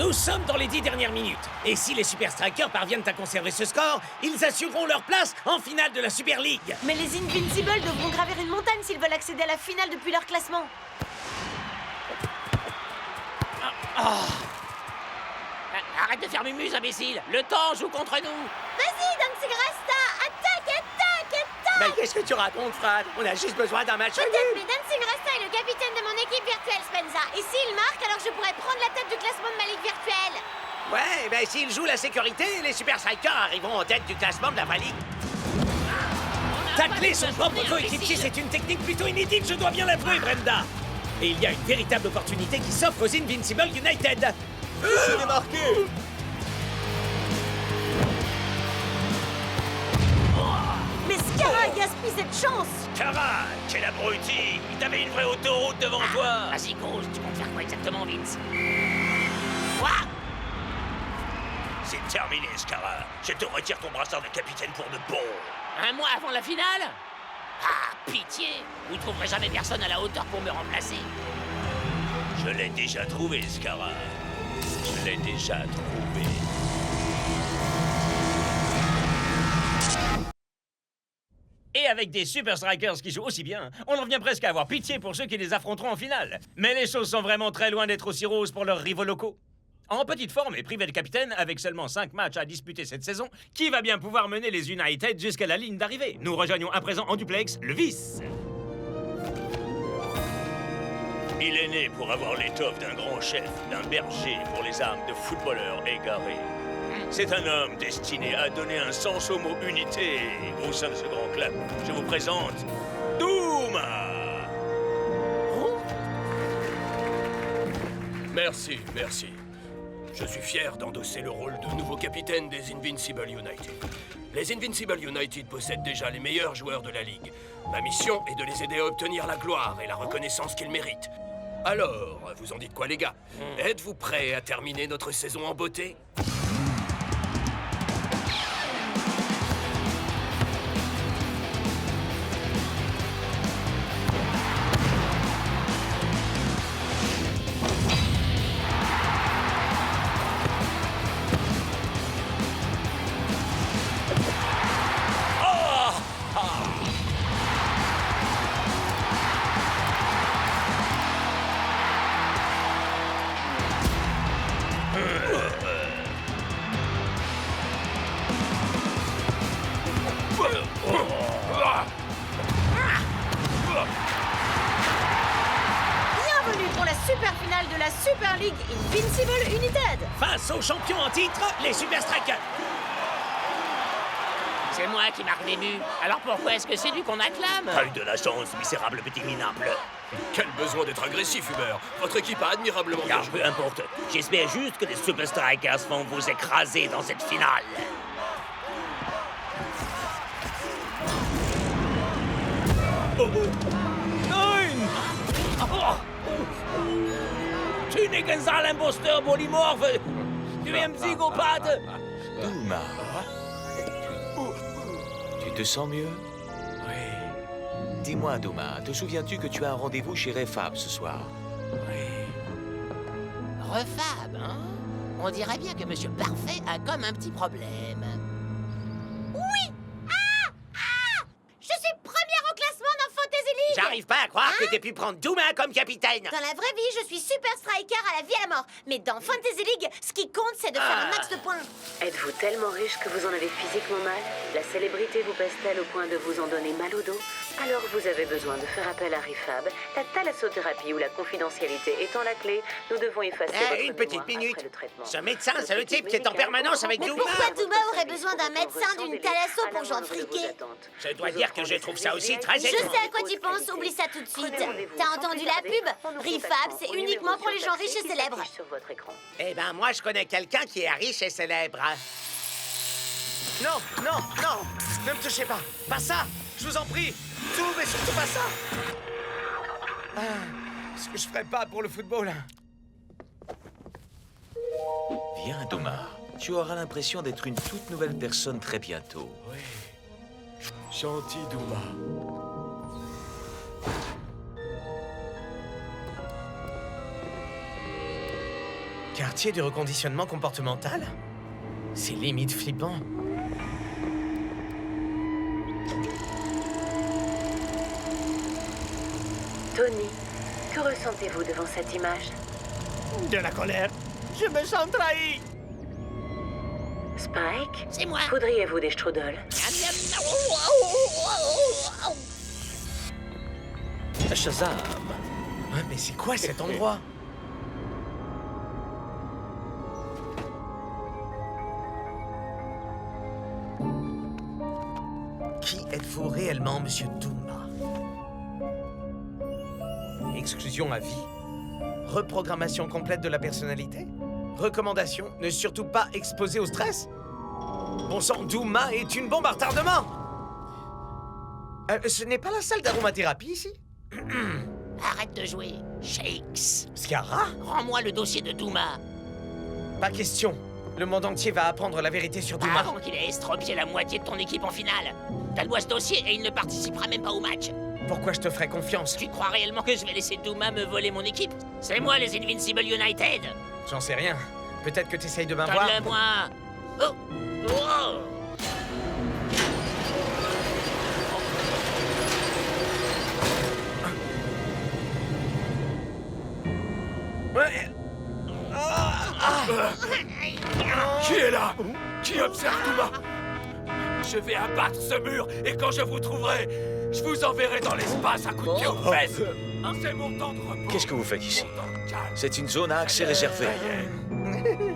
Nous sommes dans les 10 dernières minutes. Et si les Super Strikers parviennent à conserver ce score, ils assureront leur place en finale de la Super League. Mais les Invincibles devront gravir une montagne s'ils veulent accéder à la finale depuis leur classement. Arrête de faire mumuse, imbécile. Le temps joue contre nous. Vas-y, Dancing Rasta, attaque. Mais qu'est-ce que tu racontes, Fred? On a juste besoin d'un match Peut-être, nul. mais Dancing Rasta est le capitaine de mon équipe virtuelle, Spenza. Et s'il marque, alors je pourrais prendre la tête du classement de ma ligue virtuelle. Ouais, ben s'ils jouent la sécurité, les Super Strikers arriveront en tête du classement de la Ligue. Tacler son propre coéquipier, c'est une technique plutôt inédite, je dois bien l'avouer, Brenda. Et il y a une véritable opportunité qui s'offre aux Invincible United. C'est marqué. Mais Scara gaspille cette chance. Cara, quel abruti! Il t'avait une vraie autoroute devant toi. Vas-y, grosse, tu comptes faire quoi exactement, Vince? Quoi? C'est terminé, Scara. Je te retire ton brassard de capitaine pour de bon. Un mois avant la finale? Ah, pitié! Vous ne trouverez jamais personne à la hauteur pour me remplacer. Je l'ai déjà trouvé, Scara. Je l'ai déjà trouvé. Et avec des Super Strikers qui jouent aussi bien, on en vient presque à avoir pitié pour ceux qui les affronteront en finale. Mais les choses sont vraiment très loin d'être aussi roses pour leurs rivaux locaux. En petite forme et privé de capitaine, avec seulement 5 matchs à disputer cette saison, qui va bien pouvoir mener les United jusqu'à la ligne d'arrivée? Nous rejoignons à présent en duplex le vice. Il est né pour avoir l'étoffe d'un grand chef, d'un berger pour les âmes de footballeurs égarés. C'est un homme destiné à donner un sens au mot unité au sein de ce grand club. Je vous présente Douma. Merci. Je suis fier d'endosser le rôle de nouveau capitaine des Invincible United. Les Invincible United possèdent déjà les meilleurs joueurs de la Ligue. Ma mission est de les aider à obtenir la gloire et la reconnaissance qu'ils méritent. Alors, vous en dites quoi, les gars? Êtes-vous prêts à terminer notre saison en beauté? Bienvenue pour la super finale de la Super League Invincible United. Face aux champions en titre, les Super Strikers. C'est moi qui marque les buts. Alors pourquoi est-ce que c'est lui qu'on acclame? Pas eu de la chance, misérable petit minable. Quel besoin d'être agressif, Hubert. Votre équipe a admirablement bien Car joué. peu importe, j'espère juste que les Super Strikers vont vous écraser dans cette finale. Nein! Tu n'es qu'un sale imposteur polymorphe! Tu es un psychopathe! Douma. Tu te sens mieux? Oui. Dis-moi, Douma, te souviens-tu que tu as un rendez-vous chez Refab ce soir? Refab, hein? On dirait bien que Monsieur Parfait a comme un petit problème. Oui. Je suis première au classement dans Fantasy League. J'arrive pas à croire que t'aies pu prendre Douma comme capitaine! Dans la vraie vie, je suis super striker à la vie à la mort. Mais dans Fantasy League, ce qui compte, c'est de faire un max de points. Êtes-vous tellement riche que vous en avez physiquement mal? La célébrité vous pèse-t-elle au point de vous en donner mal au dos? Alors vous avez besoin de faire appel à Refab. La thalassothérapie ou la confidentialité étant la clé, nous devons effacer votre Une petite mémoire minute. après le traitement. Ce médecin, c'est le Notre type équipe qui est en médicale permanence avec Mais Douma! pourquoi Douma aurait besoin d'un médecin, d'une thalasso pour que j'en friquer? Je dois dire que je trouve ça aussi très Je étonnant. sais à quoi tu penses, oublie ça tout de suite. T'as entendu la pub? Refab, c'est uniquement pour les gens riches et célèbres. Sur votre écran. Eh ben, moi, je connais quelqu'un qui est riche et célèbre. Non, non, non! Ne me touchez pas! Pas ça! Je vous en prie! Tout, mais surtout pas ça! Ce que je ferais pas pour le football. Viens, Douma. Tu auras l'impression d'être une toute nouvelle personne très bientôt. Gentil, Douma. Quartier de reconditionnement comportemental? C'est limite flippant. Tony, que ressentez-vous devant cette image? De la colère. Je me sens trahi. Spike, C'est moi. voudriez-vous des strudels? Shazam! Ouais, mais c'est quoi cet endroit? Qui êtes-vous réellement, Monsieur Douma? Exclusion à vie? Reprogrammation complète de la personnalité? Recommandation, ne surtout pas exposer au stress? Bon sang, Douma est une bombe à retardement! Ce n'est pas la salle d'aromathérapie, ici? Arrête de jouer. Shakes. Scara? Rends-moi le dossier de Douma. Pas question. Le monde entier va apprendre la vérité sur Douma. Avant qu'il ait estropié la moitié de ton équipe en finale. Donne-moi ce dossier et il ne participera même pas au match. Pourquoi je te ferais confiance? Tu crois réellement que je vais laisser Douma me voler mon équipe? C'est moi les Invincible United. J'en sais rien. Peut-être que t'essayes de m'avoir. Donne-le-moi. Oh. Oh. Ouais. Qui est là? Qui observe Douma? Je vais abattre ce mur et quand je vous trouverai, je vous enverrai dans l'espace à coups de pied aux fesses. C'est mon temps de repos. Qu'est-ce que vous faites ici? Mon temps de calme. C'est une zone à accès réservée.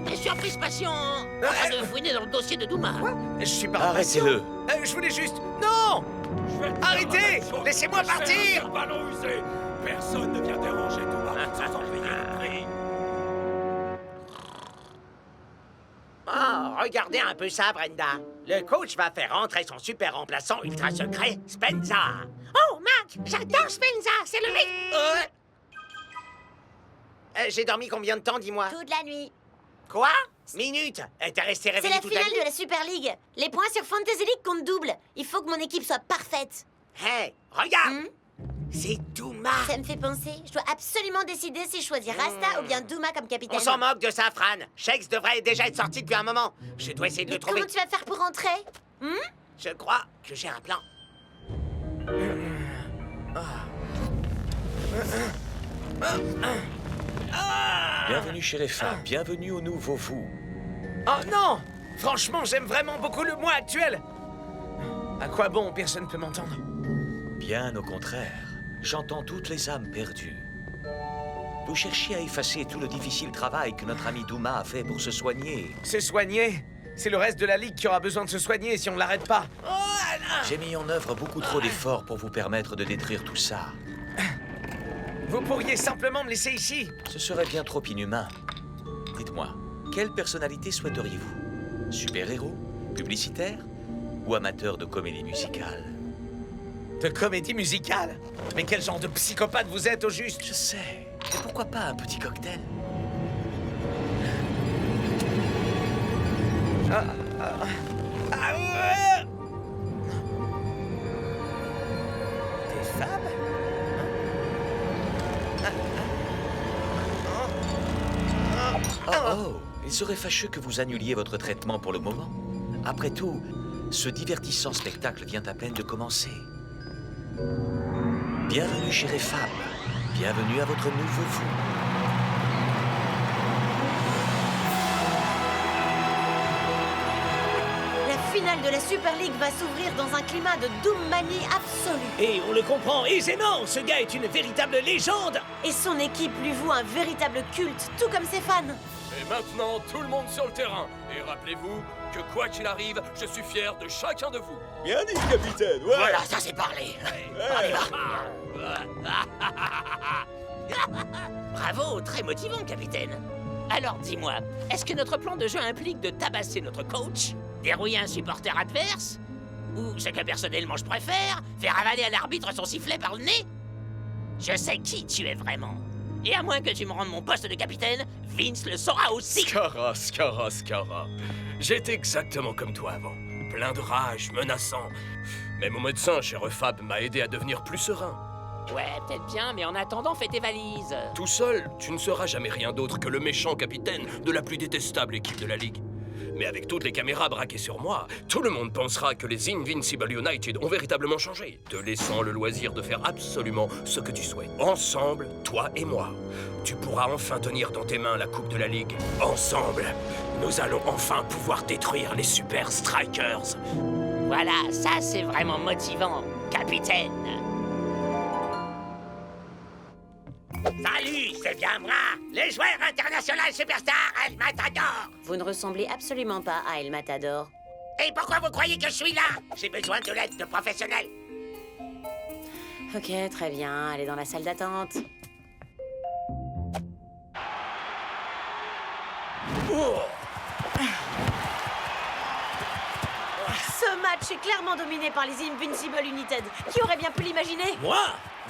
Les surprises patient en train de fouiner dans le dossier de Douma. Je suis pas Arrêtez-le. impatient. Je voulais juste... Non! Je vais te Arrêtez! faire la même chose. Laissez-moi Je vais partir! faire un ballon usé. Personne ne vient déranger Douma sans en payer le prix. Oh, regardez un peu ça, Brenda. Le coach va faire rentrer son super remplaçant ultra secret, Spenza. Oh, Mac, j'adore Spenza, c'est le mec... J'ai dormi combien de temps, dis-moi? Toute la nuit. Quoi? Minute. T'es resté C'est réveillé la toute la finale nuit? de la Super League. Les points sur Fantasy League comptent double. Il faut que mon équipe soit parfaite. Hey, regarde. Hmm? C'est Douma. Ça me fait penser, je dois absolument décider si je choisis Rasta ou bien Douma comme capitaine. On s'en moque de ça, Fran. Shakes devrait déjà être sorti depuis un moment. Je dois essayer de Mais le trouver. comment tu vas faire pour rentrer? Je crois que j'ai un plan. Bienvenue chez les femmes. Bienvenue au nouveau vous. Oh non! Franchement, j'aime vraiment beaucoup le moi actuel. À quoi bon? Personne peut m'entendre. Bien au contraire. J'entends toutes les âmes perdues. Vous cherchiez à effacer tout le difficile travail que notre ami Douma a fait pour se soigner. Se soigner? C'est le reste de la Ligue qui aura besoin de se soigner si on l'arrête pas. J'ai mis en œuvre beaucoup trop d'efforts pour vous permettre de détruire tout ça. Vous pourriez simplement me laisser ici. Ce serait bien trop inhumain. Dites-moi, quelle personnalité souhaiteriez-vous? Super-héros? Publicitaire? Ou amateur de comédie musicale? De comédie musicale? Mais quel genre de psychopathe vous êtes au juste? Je sais. Et pourquoi pas un petit cocktail? Des femmes? Oh oh! Il serait fâcheux que vous annuliez votre traitement pour le moment. Après tout, ce divertissant spectacle vient à peine de commencer. Bienvenue chez les femmes. Bienvenue à votre nouveau vous. La finale de la Super League va s'ouvrir dans un climat de Doommanie absolue. Et on le comprend aisément, ce gars est une véritable légende. Et son équipe lui voue un véritable culte, tout comme ses fans. Et maintenant, tout le monde sur le terrain. Et rappelez-vous que quoi qu'il arrive, je suis fier de chacun de vous. Bien dit, capitaine. Ouais. Voilà, ça c'est parlé. On y va. Bravo, très motivant, capitaine. Alors dis-moi, est-ce que notre plan de jeu implique de tabasser notre coach, dérouiller un supporter adverse, ou ce que personnellement je préfère, faire avaler à l'arbitre son sifflet par le nez? Je sais qui tu es vraiment. Et à moins que tu me rendes mon poste de capitaine, Vince le saura aussi. Scara. J'étais exactement comme toi avant. Plein de rage, menaçant. Mais mon médecin chez Refab m'a aidé à devenir plus serein. Ouais, peut-être bien, mais en attendant, fais tes valises. Tout seul, tu ne seras jamais rien d'autre que le méchant capitaine de la plus détestable équipe de la Ligue. Mais avec toutes les caméras braquées sur moi, tout le monde pensera que les Invincible United ont véritablement changé, te laissant le loisir de faire absolument ce que tu souhaites. Ensemble, toi et moi, tu pourras enfin tenir dans tes mains la Coupe de la Ligue. Ensemble, nous allons enfin pouvoir détruire les Super Strikers. Voilà, ça c'est vraiment motivant, capitaine. Salut, c'est bien moi, le joueur international superstar El Matador. Vous ne ressemblez absolument pas à El Matador. Et pourquoi vous croyez que je suis là? J'ai besoin de l'aide de professionnels. Ok, très bien, allez dans la salle d'attente. Ce match est clairement dominé par les Invincible United. Qui aurait bien pu l'imaginer? Moi,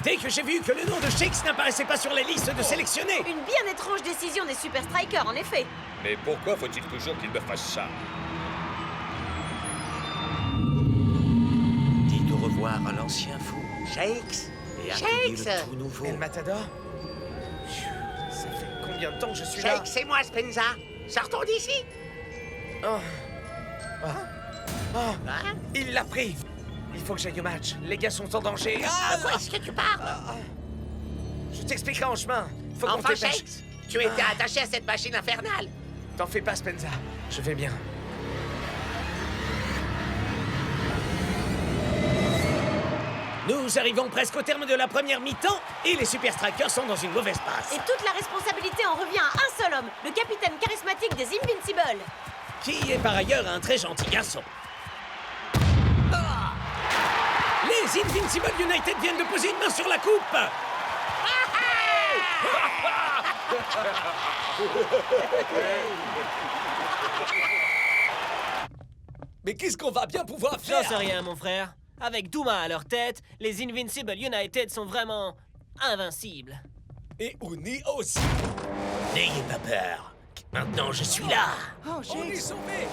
dès que j'ai vu que le nom de Shakes n'apparaissait pas sur la liste de sélectionnés. Une bien étrange décision des Super Strikers, en effet. Mais pourquoi faut-il toujours qu'il me fasse ça? Dites au revoir à l'ancien fou Shakes. et accueillez Shakes. le tout nouveau. El Matador? Ça fait combien de temps que je suis là? Shakes, c'est moi, Spenza. Sortons d'ici. Oh. Ah. Oh. Hein? Il l'a pris. Il faut que j'aille au match. Les gars sont en danger. Ah, De quoi est-ce que tu parles? je t'expliquerai en chemin. Faut qu'on Enfin, te dépêche. Shakes, tu étais attaché à cette machine infernale. T'en fais pas, Spenza. Je vais bien. Nous arrivons presque au terme de la première mi-temps et les Super Strikers sont dans une mauvaise passe. Et toute la responsabilité en revient à un seul homme, le capitaine charismatique des Invincible. Qui est par ailleurs un très gentil garçon. Les Invincible United viennent de poser une main sur la coupe. Mais qu'est-ce qu'on va bien pouvoir faire? J'en sais rien, mon frère. Avec Douma à leur tête, les Invincible United sont vraiment invincibles. Et Oni aussi. N'ayez pas peur. Maintenant, je suis là. On est sauvés.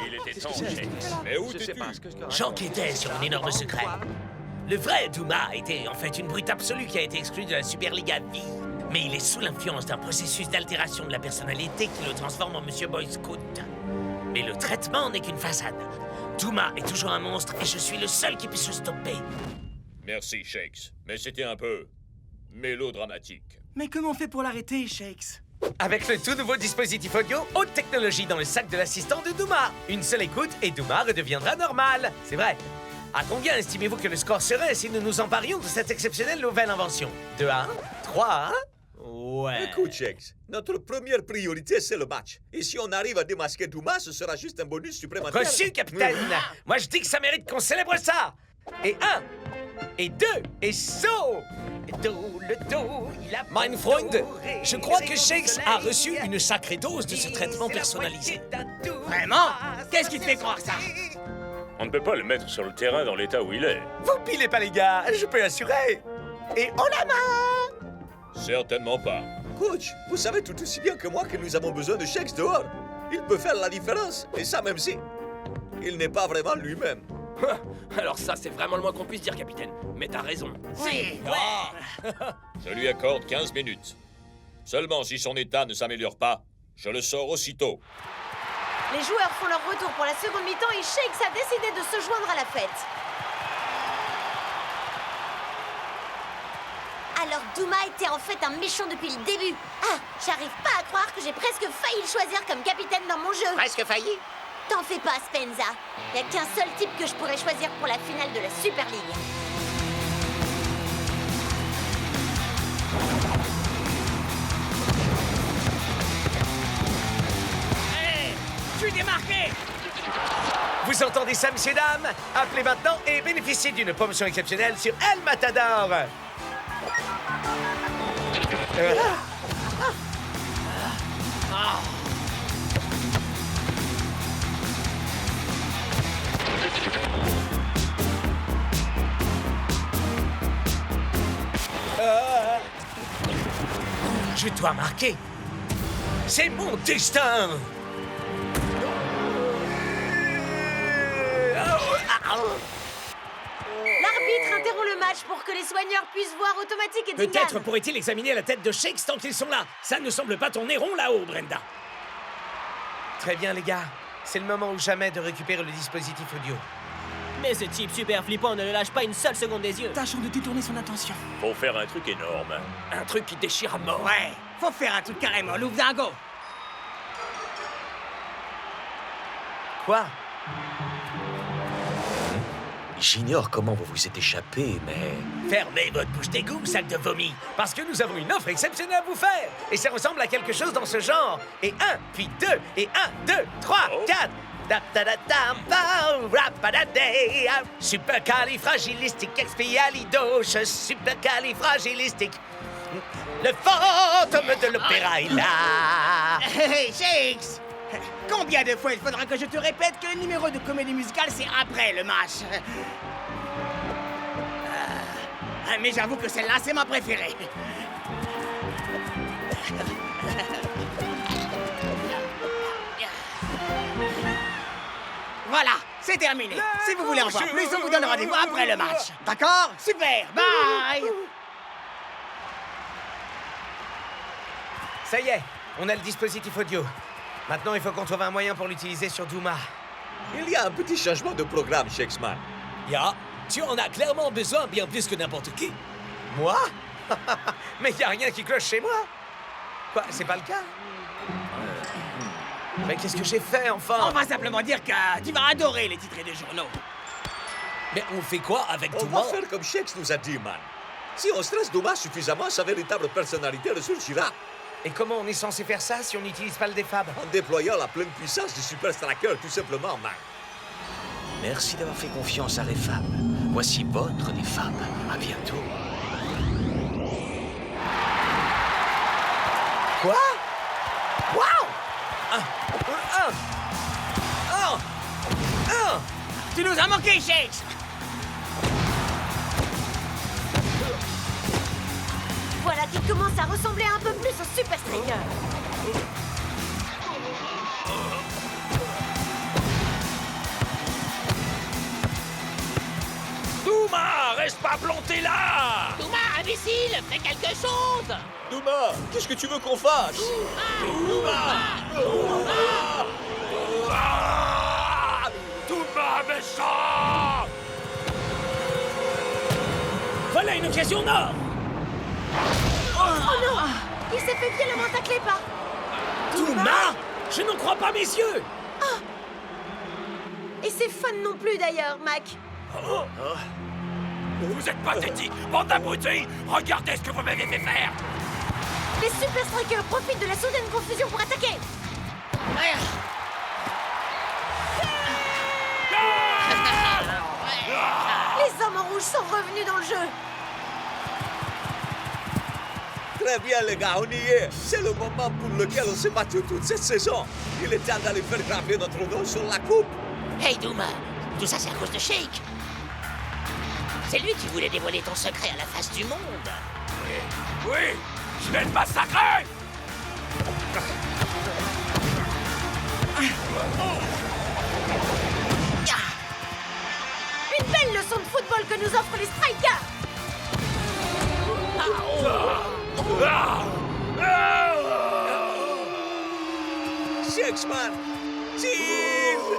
Il était temps, Shakes. Mais où t'es-tu? J'enquêtais sur un énorme secret. Le vrai Douma était en fait une brute absolue qui a été exclue de la Super League à vie. Mais il est sous l'influence d'un processus d'altération de la personnalité qui le transforme en Monsieur Boy Scout. Mais le traitement n'est qu'une façade. Douma est toujours un monstre et je suis le seul qui puisse le stopper. Merci, Shakes. Mais c'était un peu mélodramatique. Mais comment on fait pour l'arrêter, Shakes? Avec le tout nouveau dispositif audio, haute technologie dans le sac de l'assistant de Douma. Une seule écoute et Douma redeviendra normal. C'est vrai. À combien estimez-vous que le score serait si nous nous emparions de cette exceptionnelle nouvelle invention? 2 à 1? 3 à 1? Ouais. Écoute, Shakes, notre première priorité, c'est le match. Et si on arrive à démasquer Douma, ce sera juste un bonus supplémentaire. Reçu, capitaine. Moi, je dis que ça mérite qu'on célèbre ça. Et 1, et 2, et saut. Le dos, il a... Mein Freund, je crois que Shakes a reçu une sacrée dose de ce traitement personnalisé. Vraiment? Qu'est-ce qui te fait croire ça? On ne peut pas le mettre sur le terrain dans l'état où il est. Vous pilez pas, les gars, je peux assurer. Et on la main. Certainement pas. Coach, vous savez tout aussi bien que moi que nous avons besoin de Shakes dehors. Il peut faire la différence, et ça même si il n'est pas vraiment lui-même. Alors ça, c'est vraiment le moins qu'on puisse dire, capitaine. Mais t'as raison. Si, Je lui accorde 15 minutes. Seulement si son état ne s'améliore pas, je le sors aussitôt. Les joueurs font leur retour pour la seconde mi-temps et Shakes a décidé de se joindre à la fête. Alors Douma était en fait un méchant depuis le début. Ah, j'arrive pas à croire que j'ai presque failli le choisir comme capitaine dans mon jeu. presque failli. T'en fais pas, Spenza. Y a qu'un seul type que je pourrais choisir pour la finale de la Super League. Je suis démarqué! Vous entendez ça, messieurs, dames? Appelez maintenant et bénéficiez d'une promotion exceptionnelle sur El Matador. Je dois marquer. C'est mon destin. L'arbitre interrompt le match match pour que les soigneurs puissent voir Automatique et Dingan. Peut-être pourrait-il examiner la tête de Shakes tant qu'ils sont là. Ça ne semble pas tourner rond là-haut, Brenda. Très bien, les gars. C'est le moment ou jamais de récupérer le dispositif audio. Mais ce type super flippant ne le lâche pas une seule seconde des yeux. Tâchons de détourner son attention. Faut faire un truc énorme. Un truc qui déchire à mort. Ouais, faut faire un truc carrément louvre dingo. Quoi? J'ignore comment vous vous êtes échappé, mais... Fermez votre bouche d'égout, sac de vomi. Parce que nous avons une offre exceptionnelle à vous faire. Et ça ressemble à quelque chose dans ce genre. Et 1, puis 2, et 1, 2, 3, 4... Supercalifragilisticexpialidocious, supercalifragilistique. Le fantôme de l'opéra est là. Hey, Shakes! Combien de fois il faudra que je te répète que le numéro de comédie musicale, c'est après le match? Mais j'avoue que celle-là, c'est ma préférée. Voilà, c'est terminé. Si vous voulez en voir plus, on vous donne rendez-vous après le match. D'accord? Super, bye! Ça y est, on a le dispositif audio. Maintenant, il faut qu'on trouve un moyen pour l'utiliser sur Douma. Il y a un petit changement de programme, Shakesman. Ya, tu en as clairement besoin bien plus que n'importe qui. Moi? Mais y a rien qui cloche chez moi. Quoi, c'est pas le cas? Mais qu'est-ce que j'ai fait, enfin? On va simplement dire que tu vas adorer les titres des journaux. Mais on fait quoi avec On Douma? va faire comme Shakes nous a dit, man. Si on stresse Douma suffisamment, sa véritable personnalité ressurgira. Et comment on est censé faire ça si on n'utilise pas le défab? En déployant la pleine puissance du Super Striker, tout simplement, man. Merci d'avoir fait confiance à Refab. Voici votre Refab. À bientôt. Quoi? Wow! Tu nous as manqué, Shakes! Voilà qui commence à ressembler un peu plus au Super Striker. Douma, reste pas planté là! Douma, imbécile, fais quelque chose! Douma, qu'est-ce que tu veux qu'on fasse? Douma méchant! Voilà une occasion nord. Oh non! Il s'est fait violemment tacler par... Douma, je n'en crois pas mes yeux. Et c'est fun non plus d'ailleurs, Mac. Vous êtes pathétique, bande d'abrutis! Regardez ce que vous m'avez fait faire! Les Super Strikers profitent de la soudaine confusion pour attaquer. Les hommes en rouge sont revenus dans le jeu. Très bien, les gars, on y est. C'est le moment pour lequel on s'est battu toute cette saison. Il est temps d'aller faire graver notre nom sur la coupe. Hey Douma, tout ça c'est à cause de Shake. C'est lui qui voulait dévoiler ton secret à la face du monde. Oui, je vais le massacrer! Une belle leçon de football que nous offrent les Strikers. Shakesman, tease!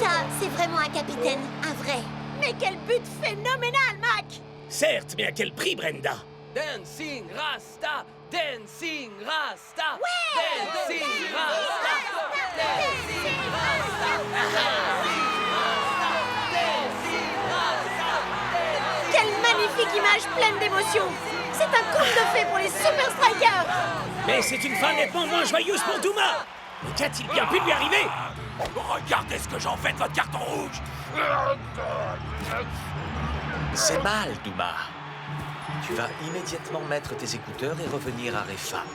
Ça, c'est vraiment un capitaine, un vrai. Mais quel but phénoménal, Mac! Certes, mais à quel prix, Brenda? Dancing Rasta! Dancing Rasta! Ouais! Dancing Rasta! Dancing Quelle magnifique image pleine d'émotion! C'est un conte de fées pour les Super Strikers! Mais c'est une fin nettement moins joyeuse pour Douma. Mais qu'a-t-il bien pu lui arriver? Regardez ce que j'en fais de votre carton rouge! C'est mal, Douma. Tu vas immédiatement mettre tes écouteurs et revenir à Refab.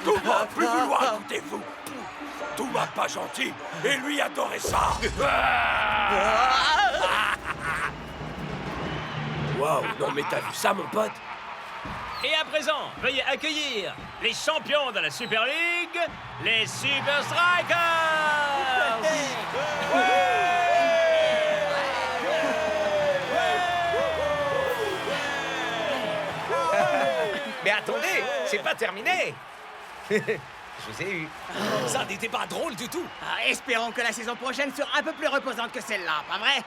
Douma, plus vouloir écoutez-vous! Douma pas gentil, et lui adorait ça! Waouh, non mais t'as vu ça, mon pote? Et à présent, veuillez accueillir les champions de la Super League, les Super Strikers! Mais attendez, c'est pas terminé. Je vous ai eu. Ça n'était pas drôle du tout. Espérons que la saison prochaine sera un peu plus reposante que celle-là, pas vrai?